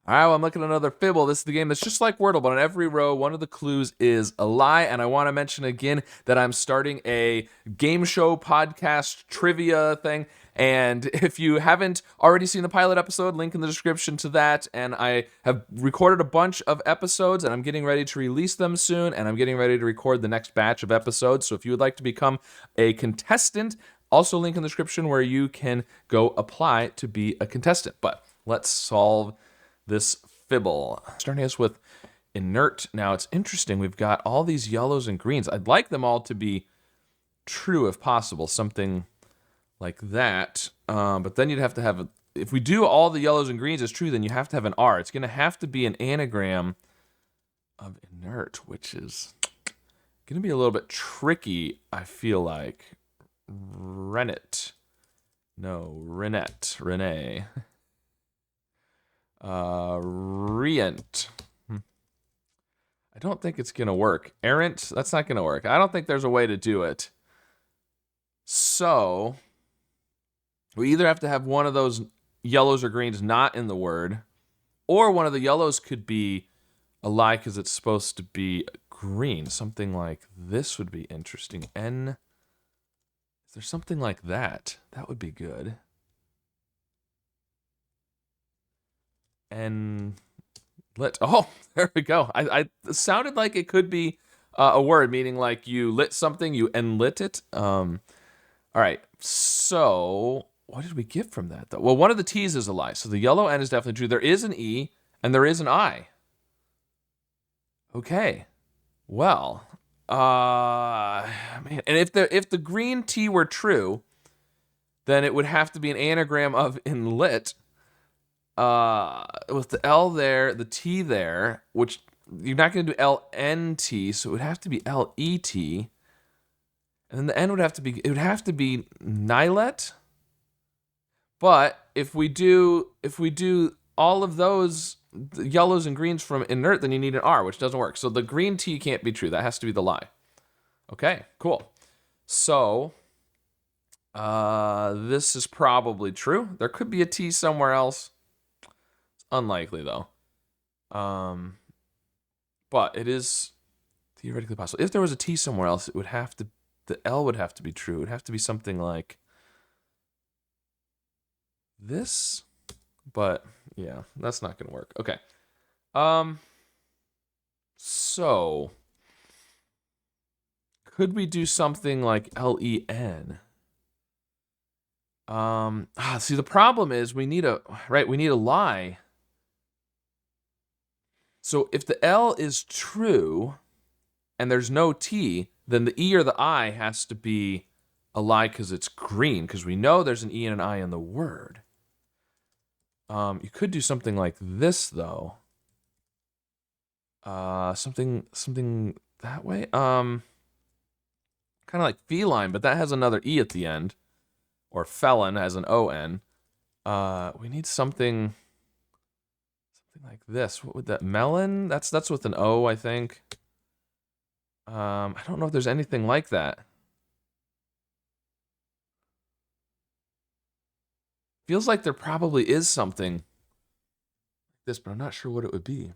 All right, well, I'm looking at another Fibble. This is the game that's just like Wordle, but on every row, one of the clues is a lie. And I want to mention again that I'm starting a game show podcast trivia thing. And if you haven't already seen the pilot episode, link in the description to that. And I have recorded a bunch of episodes, and I'm getting ready to release them soon. And I'm getting ready to record the next batch of episodes. So if you would like to become a contestant, also link in the description where you can go apply to be a contestant. But let's solve this Fibble. Starting us with INERT. Now, it's interesting. We've got all these yellows and greens. I'd like them all to be true if possible, something like that. But then you'd have to have, if we do all the yellows and greens as true, then you have to have an R. It's going to have to be an anagram of INERT, which is going to be a little bit tricky, I feel like. Rennet. No, Renette. Renee. Rient. I don't think it's gonna work. Errant, that's not gonna work. I don't think there's a way to do it. So we either have to have one of those yellows or greens not in the word, or one of the yellows could be a lie because it's supposed to be green. Something like this would be interesting. Is there something like that? That would be good. And oh, there we go. I sounded like it could be a word, meaning like you lit something, you enlit it. All right, so what did we get from that, though? Well, one of the T's is a lie, so the yellow N is definitely true. There is an E, and there is an I. Okay, well, man, and if the green T were true, then it would have to be an anagram of enlit. With the L there, the T there, which you're not going to do LNT, so it would have to be LET. And then the N would have to be, it would have to be Nilet. But if we do all of those the yellows and greens from INERT, then you need an R, which doesn't work. So the green T can't be true. That has to be the lie. Okay, cool. So this is probably true. There could be a T somewhere else. Unlikely though, but it is theoretically possible. If there was a T somewhere else, it would have to, the L would have to be true. It would have to be something like this, but yeah, that's not gonna work. Okay, so could we do something like LEN? See, the problem is we need a lie. So if the L is true and there's no T, then the E or the I has to be a lie because it's green, because we know there's an E and an I in the word. You could do something like this, though. Something that way. Kind of like feline, but that has another E at the end. Or felon has an O-N. We need something like this. What would that, melon? That's with an O, I think. I don't know if there's anything like that. Feels like there probably is something like this, but I'm not sure what it would be.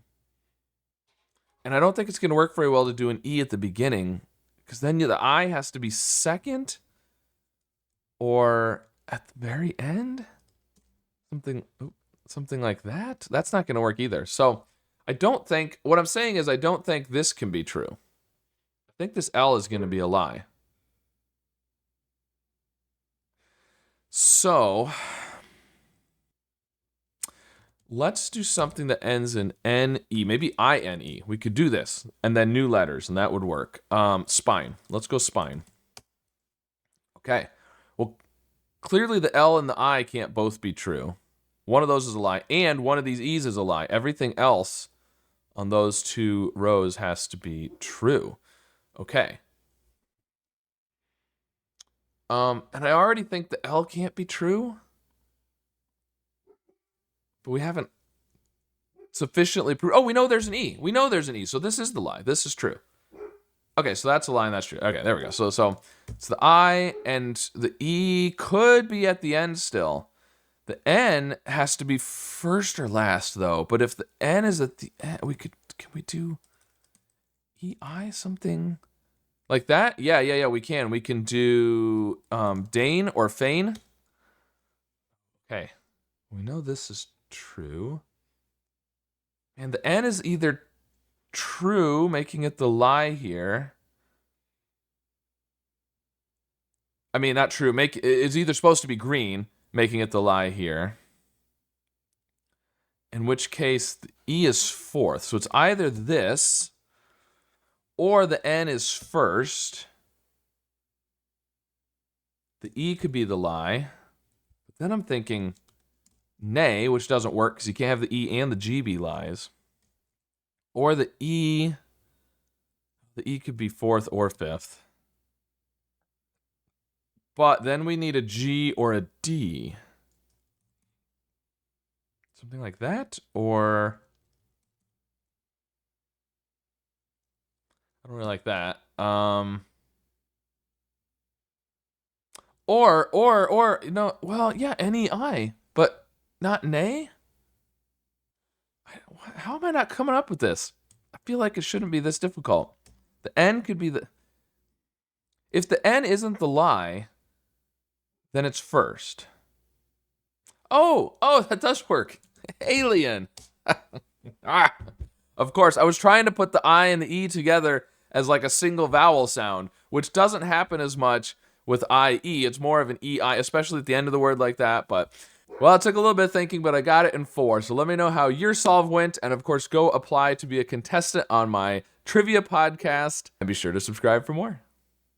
And I don't think it's going to work very well to do an E at the beginning, because then the I has to be second or at the very end. Something like that. That's not going to work either. So I don't think, what I'm saying is I don't think this can be true. I think this L is going to be a lie. So let's do something that ends in N-E, maybe I-N-E. We could do this, and then new letters, and that would work. Spine. Let's go spine. Okay. Well, clearly the L and the I can't both be true. One of those is a lie, and one of these E's is a lie. Everything else on those two rows has to be true. Okay. And I already think the L can't be true, but we haven't sufficiently proved. Oh, we know there's an E. We know there's an E, so this is the lie. This is true. Okay, so that's a lie and that's true. Okay, there we go. So it's the I and the E could be at the end still. The N has to be first or last, though. But if the N is at the end, can we do EI something like that? Yeah, we can. We can do Dane or Feign. Okay. We know this is true. And the N is either true, making it the lie here. I mean, not true. It's either supposed to be green, making it the lie here. In which case, the E is fourth. So it's either this, or the N is first. The E could be the lie. But then I'm thinking nay, which doesn't work because you can't have the E and the G be lies. Or the E could be fourth or fifth. But then we need a G or a D. Something like that? Or I don't really like that. Or you know, well, yeah, NEI, but not nay? How am I not coming up with this? I feel like it shouldn't be this difficult. The N could be the... If the N isn't the lie, then it's first. Oh, that does work. Alien. Of course, I was trying to put the I and the E together as like a single vowel sound, which doesn't happen as much with IE. It's more of an EI, especially at the end of the word like that. But, well, it took a little bit of thinking, but I got it in 4. So let me know how your solve went. And, of course, go apply to be a contestant on my trivia podcast. And be sure to subscribe for more.